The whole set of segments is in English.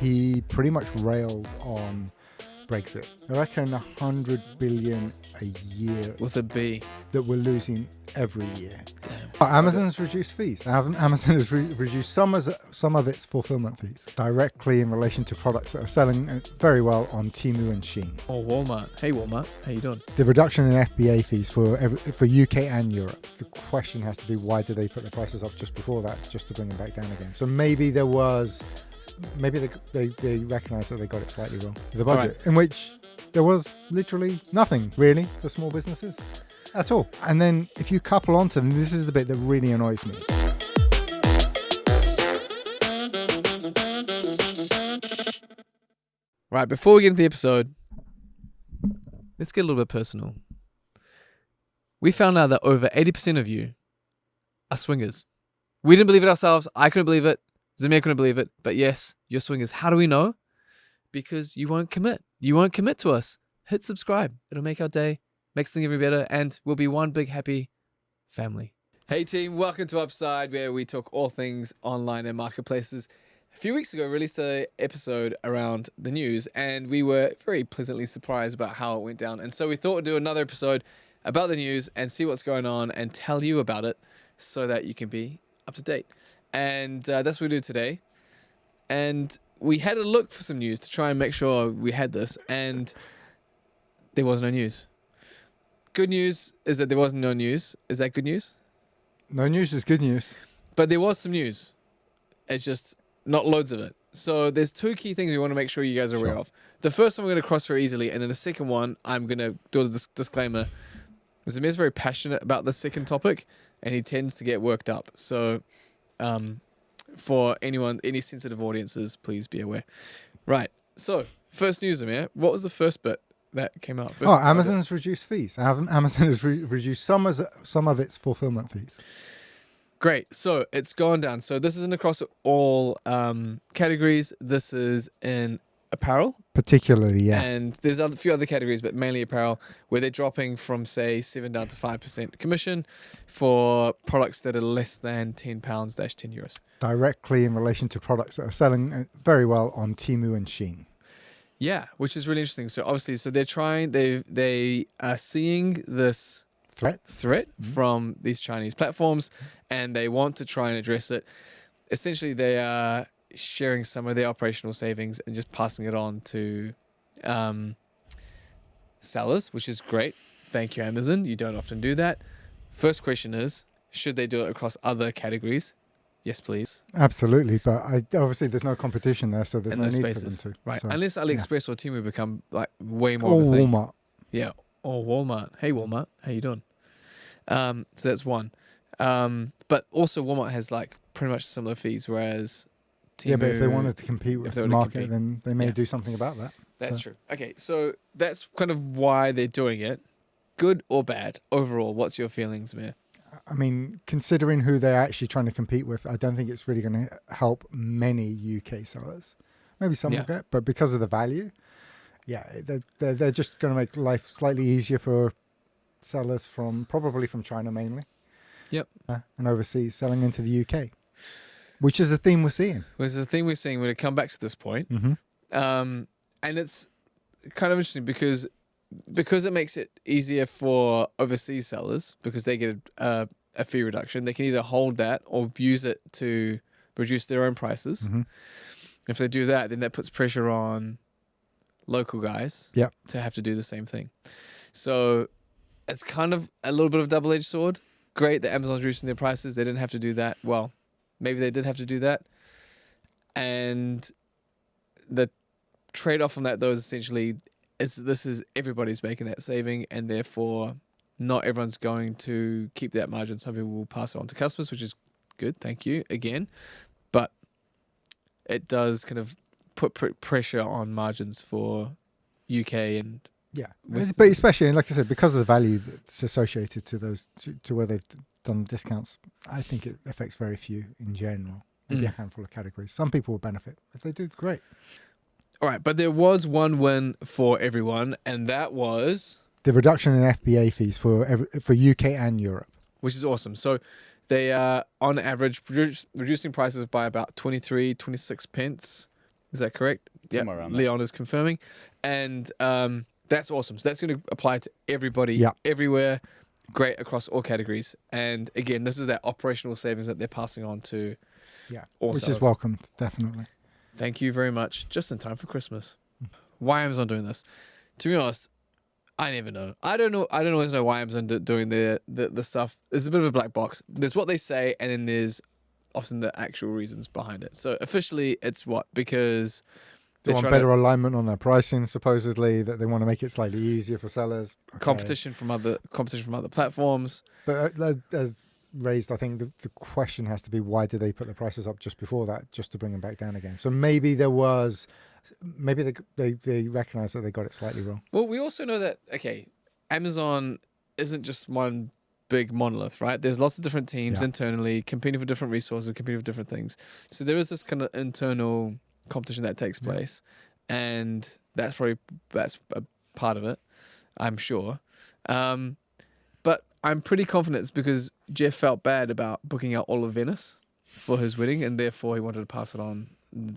he pretty much railed on Brexit. I reckon 100 billion a year With a B. that we're losing every year. Damn. Amazon's reduced fees. Amazon has reduced some of its fulfillment fees directly in relation to products that are selling very well on Temu and Shein. Or Walmart. Hey Walmart, how you doing? The reduction in FBA fees for UK and Europe. The question has to be, why did they put the prices up just before that, just to bring them back down again? So maybe they recognised that they got it slightly wrong. The budget, in which there was literally nothing really for small businesses at all. And then if you couple onto them, this is the bit that really annoys me. Right, before we get into the episode, let's get a little bit personal. We found out that over 80% of you are swingers. We didn't believe it ourselves. I couldn't believe it. Zamir couldn't believe it. But yes, you're swingers. How do we know? Because you won't commit. You won't commit to us. Hit subscribe. It'll make our day, makes things even better, and we'll be one big happy family. Hey team, welcome to Upside, where we talk all things online and marketplaces. A few weeks ago, we released an episode around the news, and we were very pleasantly surprised about how it went down. And so we thought we'd do another episode about the news and see what's going on and tell you about it so that you can be up to date. And that's what we do today. And we had a look for some news to try and make sure we had this, and there was no news. Good news is that there was no news. Is that good news? No news is good news. But there was some news. It's just not loads of it. So there's two key things we want to make sure you guys are aware of. The first one we're going to cross very easily, and then the second one I'm going to do a disclaimer. Zamir's very passionate about the second topic, and he tends to get worked up. So for any sensitive audiences, please be aware. Right. So first news, Zamir. What was the first bit that came out? Amazon's reduced fees. Amazon has reduced some of its fulfillment fees. Great. So it's gone down. So this isn't across all categories. This is in apparel. Particularly, yeah. And there's a few other categories, but mainly apparel, where they're dropping from, say, 7 down to 5% commission for products that are less than £10-€10. Directly in relation to products that are selling very well on Temu and Shein. Yeah, which is really interesting. So obviously, they are seeing this threat from these Chinese platforms, and they want to try and address it. Essentially, they are sharing some of their operational savings and just passing it on to sellers, which is great. Thank you, Amazon. You don't often do that. First question is, should they do it across other categories? Yes, please. Absolutely, but obviously there's no competition there, so there's no need for them to. Right, so, unless AliExpress or Temu become like way more of a thing. Walmart. Yeah, or Walmart. Hey, Walmart, how you doing? So that's one. But also Walmart has like pretty much similar fees, whereas Temu, yeah, but if they wanted to compete with the market, then they may do something about that. That's true. Okay, so that's kind of why they're doing it. Good or bad? Overall, what's your feelings, Zamir? I mean, considering who they're actually trying to compete with, I don't think it's really going to help many UK sellers. Maybe some will get, but because of the value, they're just going to make life slightly easier for sellers probably from China mainly. Yep. And overseas, selling into the UK, which is a theme we're seeing. Which is a theme we're seeing when it come back to this point. Mm-hmm. And it's kind of interesting because it makes it easier for overseas sellers, because they get a fee reduction. They can either hold that or use it to reduce their own prices. Mm-hmm. If they do that, then that puts pressure on local guys to have to do the same thing. So it's kind of a little bit of a double-edged sword. Great that Amazon's reducing their prices. They didn't have to do that. Well, maybe they did have to do that. And the trade-off from that, though, is essentially this is everybody's making that saving, and therefore not everyone's going to keep that margin. Some people will pass it on to customers, which is good. Thank you again. But it does kind of put pressure on margins for UK and but especially, like I said, because of the value that's associated to those to where they've done discounts, I think it affects very few in general. Maybe a handful of categories. Some people will benefit if they do. Great. All right, but there was one win for everyone, and that was the reduction in FBA fees for UK and Europe, which is awesome. So they are on average reducing prices by about 26 pence Is that correct? Somewhere around there. Leon is confirming. And that's awesome. So that's going to apply to everybody, Yeah. everywhere, great across all categories. And again, this is that operational savings that they're passing on to all which sellers. is welcomed, definitely. Thank you very much. Just in time for Christmas. Why Amazon doing this? To be honest, I never know. I don't always know why Amazon doing the stuff. It's a bit of a black box. There's what they say, and then there's often the actual reasons behind it. So officially, it's what? Because they want better alignment on their pricing, supposedly, that they want to make it slightly easier for sellers. Okay. Competition from other platforms. But as raised, I think the question has to be, why did they put the prices up just before that, just to bring them back down again? So maybe they recognize that they got it slightly wrong. Well, we also know that, okay, Amazon isn't just one big monolith, right? There's lots of different teams internally competing for different resources, competing for different things. So there is this kind of internal competition that takes place, and that's a part of it, I'm sure. But I'm pretty confident it's because Jeff felt bad about booking out all of Venice for his wedding, and therefore he wanted to pass it on.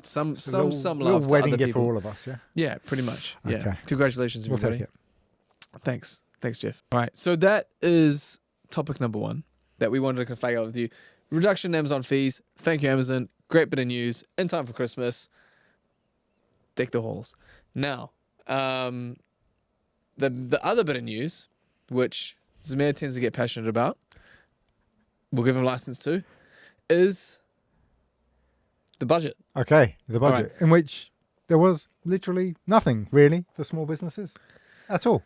Some love to wedding other gift people. for all of us, yeah. Yeah, pretty much. Yeah. Okay. Congratulations, We'll everybody. take it. Thanks, Jeff. All right, so that is topic number 1 that we wanted to flag out with you. Reduction in Amazon fees. Thank you, Amazon. Great bit of news in time for Christmas. Deck the halls. Now, the other bit of news, which Zamir tends to get passionate about, we'll give him license to, is the budget. Okay, the budget, in which there was literally nothing, really, for small businesses at all.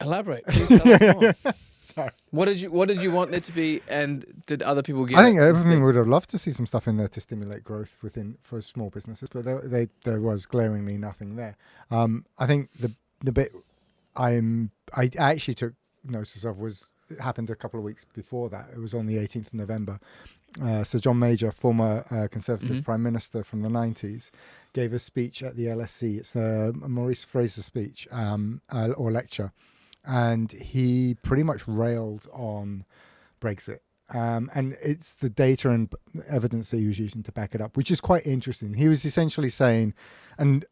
Elaborate. Please tell us more. Sorry. What did you want there to be, and did other people get I think it everything instead? would have loved to see some stuff in there to stimulate growth for small businesses, but there was glaringly nothing there. I think the bit I actually took notice of it happened a couple of weeks before that. It was on the 18th of November. Sir John Major, former Conservative Prime Minister from the 90s, gave a speech at the LSE. It's a Maurice Fraser speech or lecture. And he pretty much railed on Brexit. And it's the data and evidence that he was using to back it up, which is quite interesting. He was essentially saying, and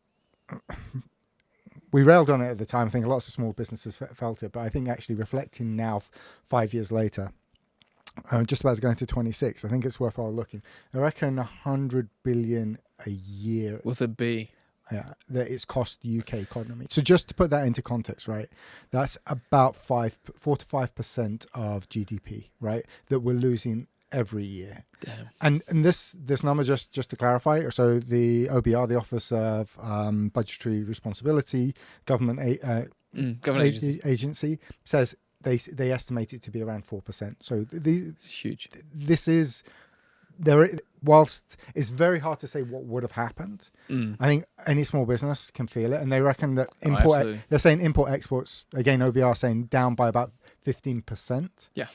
we railed on it at the time. I think lots of small businesses felt it, but I think actually reflecting now 5 years later, just about to go into 26, I think it's worthwhile looking. I reckon 100 billion a year. With a B. Yeah, that it's cost the UK economy. So just to put that into context, right, that's about 4 to 5% of GDP, right, that we're losing every year. Damn. And this number, just to clarify, so the OBR, the Office of Budgetary Responsibility, government agency, says they estimate it to be around 4%. So it's huge. This is there. Whilst it's very hard to say what would have happened, I think any small business can feel it, and they reckon that they're saying import exports, again, OBR saying down by about 15%. Yeah.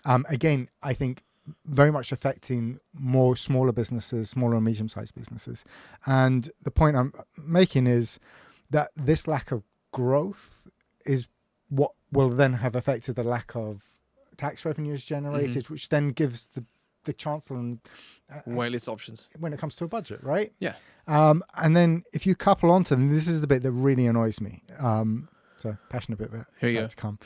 Again, I think very much affecting more smaller businesses, smaller and medium-sized businesses. And the point I'm making is that this lack of growth is what will then have affected the lack of tax revenues generated, which then gives the Chancellor way less options when it comes to a budget, right? Yeah. And then if you couple onto, and this is the bit that really annoys me, so passionate bit about Here you that go. to come.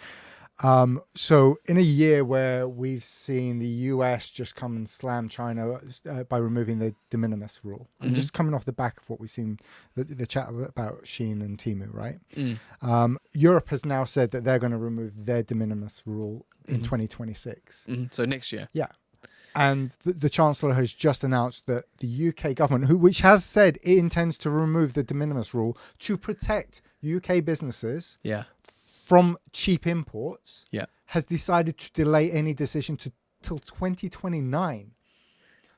So in a year where we've seen the US just come and slam China by removing the de minimis rule, and just coming off the back of what we've seen, the chat about Shein and Temu, right? Europe has now said that they're going to remove their de minimis rule in 2026. So next year. Yeah. And the Chancellor has just announced that the UK government, which has said it intends to remove the de minimis rule to protect UK businesses from cheap imports, has decided to delay any decision till 2029.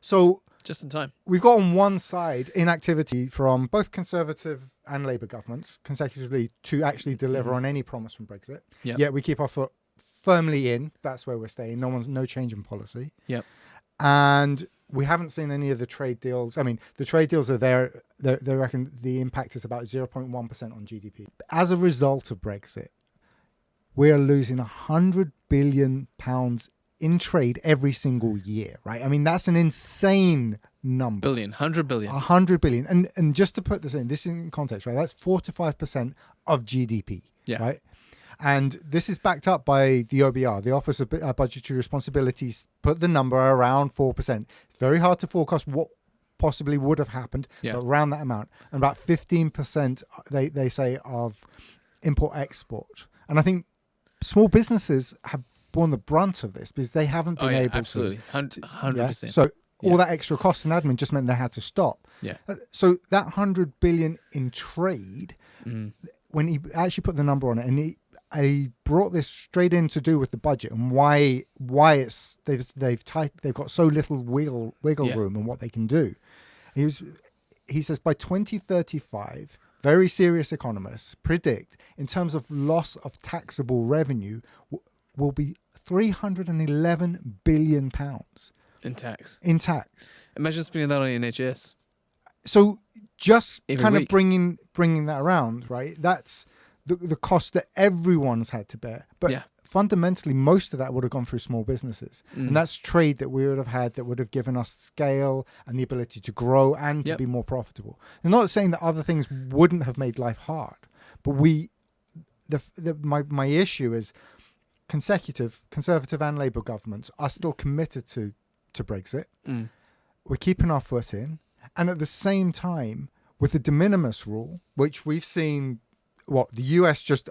So just in time. We've got on one side inactivity from both Conservative and Labour governments consecutively to actually deliver on any promise from Brexit. Yet we keep our foot firmly in. That's where we're staying. No change in policy. Yep. And we haven't seen any of the trade deals. I mean, the trade deals are there. They reckon the impact is about 0.1% on GDP. As a result of Brexit, we're losing £100 billion in trade every single year, right? I mean, that's an insane number. 100 billion. 100 billion. And just to put this in context, right? That's 4 to 5% of GDP, right? And this is backed up by the OBR, the Office of Budgetary Responsibilities, put the number around 4%. It's very hard to forecast what possibly would have happened, but around that amount. And about 15%, they say, of import-export. And I think small businesses have borne the brunt of this because they haven't been able absolutely. to. 100%. So all that extra cost and admin just meant they had to stop. So that 100 billion in trade, when he actually put the number on it, and he brought this straight in to do with the budget and why it's they've got so little wiggle room and what they can do. He says by 2035, very serious economists predict in terms of loss of taxable revenue will be 311 billion pounds in tax. Imagine spending that on NHS. So just every kind week. of bringing that around, right? That's the cost that everyone's had to bear. But fundamentally, most of that would have gone through small businesses. And that's trade that we would have had that would have given us scale and the ability to grow and to be more profitable. I'm not saying that other things wouldn't have made life hard, but my issue is consecutive Conservative and Labour governments are still committed to Brexit. We're keeping our foot in. And at the same time, with the de minimis rule, which we've seen, the US just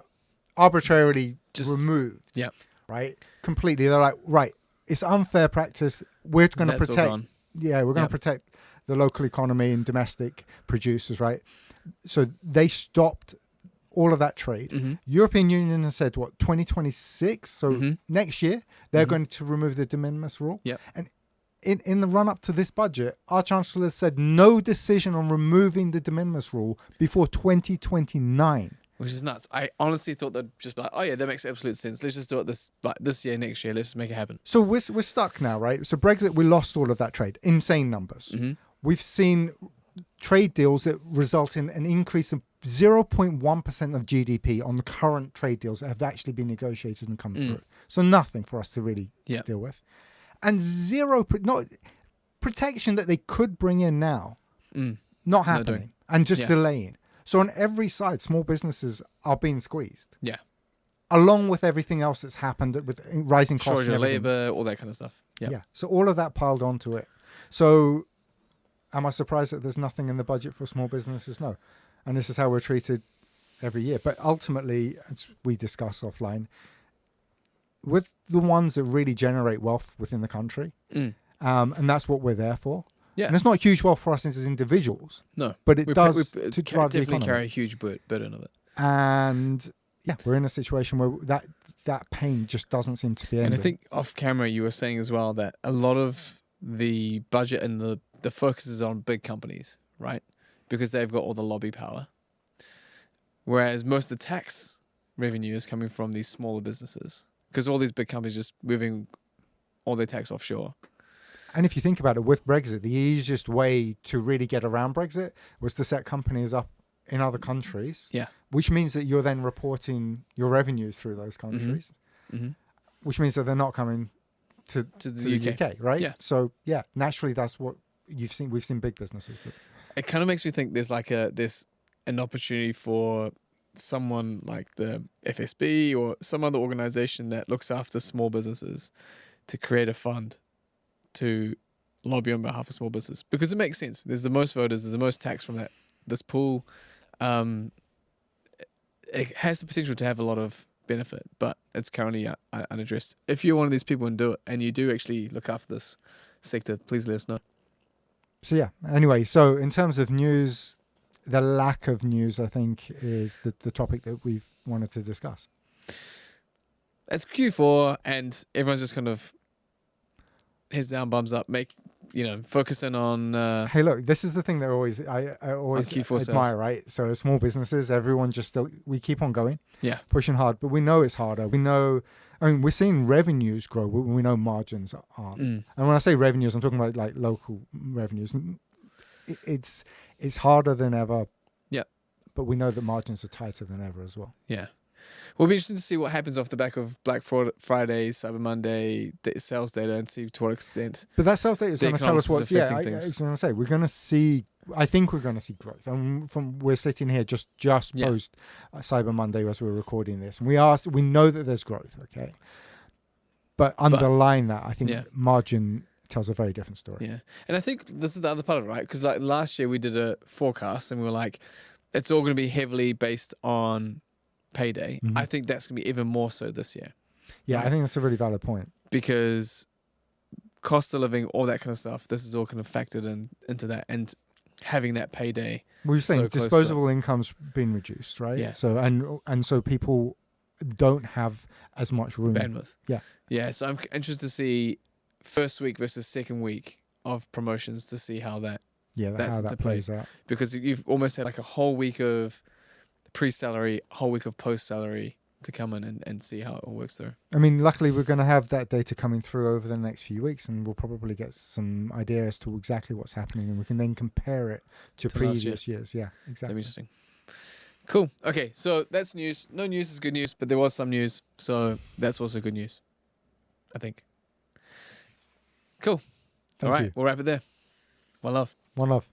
arbitrarily removed, right? Completely. They're like, right, it's unfair practice. We're going to protect. We're going to protect the local economy and domestic producers, right? So they stopped all of that trade. European Union has said, 2026? So next year, they're going to remove the de minimis rule. And in the run-up to this budget, our Chancellor said no decision on removing the de minimis rule before 2029. Which is nuts. I honestly thought they'd just be like, that makes absolute sense. Let's just do it this year, next year. Let's just make it happen. So we're stuck now, right? So Brexit, we lost all of that trade. Insane numbers. We've seen trade deals that result in an increase of 0.1% of GDP on the current trade deals that have actually been negotiated and come through. So nothing for us to really deal with. And protection that they could bring in now, not happening, and just delaying. So on every side, small businesses are being squeezed. Along with everything else that's happened with rising costs. Shortage of labor, all that kind of stuff. So all of that piled onto it. So am I surprised that there's nothing in the budget for small businesses? No. And this is how we're treated every year. But ultimately, as we discuss offline, with the ones that really generate wealth within the country, and that's what we're there for. And it's not huge wealth for us as individuals. No. But it does to drive the economy. Definitely carry a huge burden of it. And we're in a situation where that pain just doesn't seem to be ending. And I think off camera you were saying as well that a lot of the budget and the focus is on big companies, right? Because they've got all the lobby power. Whereas most of the tax revenue is coming from these smaller businesses. Because all these big companies just moving all their tax offshore. And if you think about it, with Brexit, the easiest way to really get around Brexit was to set companies up in other countries. Which means that you're then reporting your revenues through those countries. Which means that they're not coming to the UK, right? So naturally that's what we've seen big businesses do. It kind of makes me think there's like an opportunity for someone like the FSB or some other organization that looks after small businesses to create a fund to lobby on behalf of small business, because it makes sense. There's the most voters, there's the most tax from this pool. It has the potential to have a lot of benefit, but it's currently unaddressed. If you're one of these people and do it, and you do actually look after this sector, please let us know. So anyway, so in terms of news, the lack of news, I think, is the topic that we've wanted to discuss. It's Q4, and everyone's just kind of heads down, bums up, focusing on. Hey, look, this is the thing that I always admire, right? So small businesses, everyone we keep on going, pushing hard, but we know it's harder. We know, we're seeing revenues grow, but we know margins aren't. And when I say revenues, I'm talking about like local revenues. It's harder than ever. But we know that margins are tighter than ever as well. We'll be interested to see what happens off the back of Black Friday, Cyber Monday, sales data, and see to what extent. But that sales data is going to tell us what. Yeah, I things. was going to say we're going to see. I think we're going to see growth. And we're sitting here just post Cyber Monday as we're recording this, and we know that there's growth. Okay, but underlying that, I think margin tells a very different story. Yeah, and I think this is the other part of it, right? Because like last year we did a forecast, and we were like, it's all going to be heavily based on payday. Mm-hmm. I think that's going to be even more so this year. Yeah, right? I think that's a really valid point. Because cost of living, all that kind of stuff, this is all kind of factored into that, and having that payday. Well, you're saying disposable income's been reduced, right? Yeah. So and so people don't have as much room. Bandwidth. Yeah. Yeah. So I'm interested to see first week versus second week of promotions to see how that how that plays out. Because you've almost had like a whole week of pre-salary, whole week of post-salary to come in and see how it all works through. I mean, luckily we're going to have that data coming through over the next few weeks, and we'll probably get some idea as to exactly what's happening, and we can then compare it to previous years. Yeah, exactly. That'd be interesting. Cool. Okay, so that's news. No news is good news, but there was some news, so that's also good news, I think. Cool. All right, we'll wrap it there. One love. One love.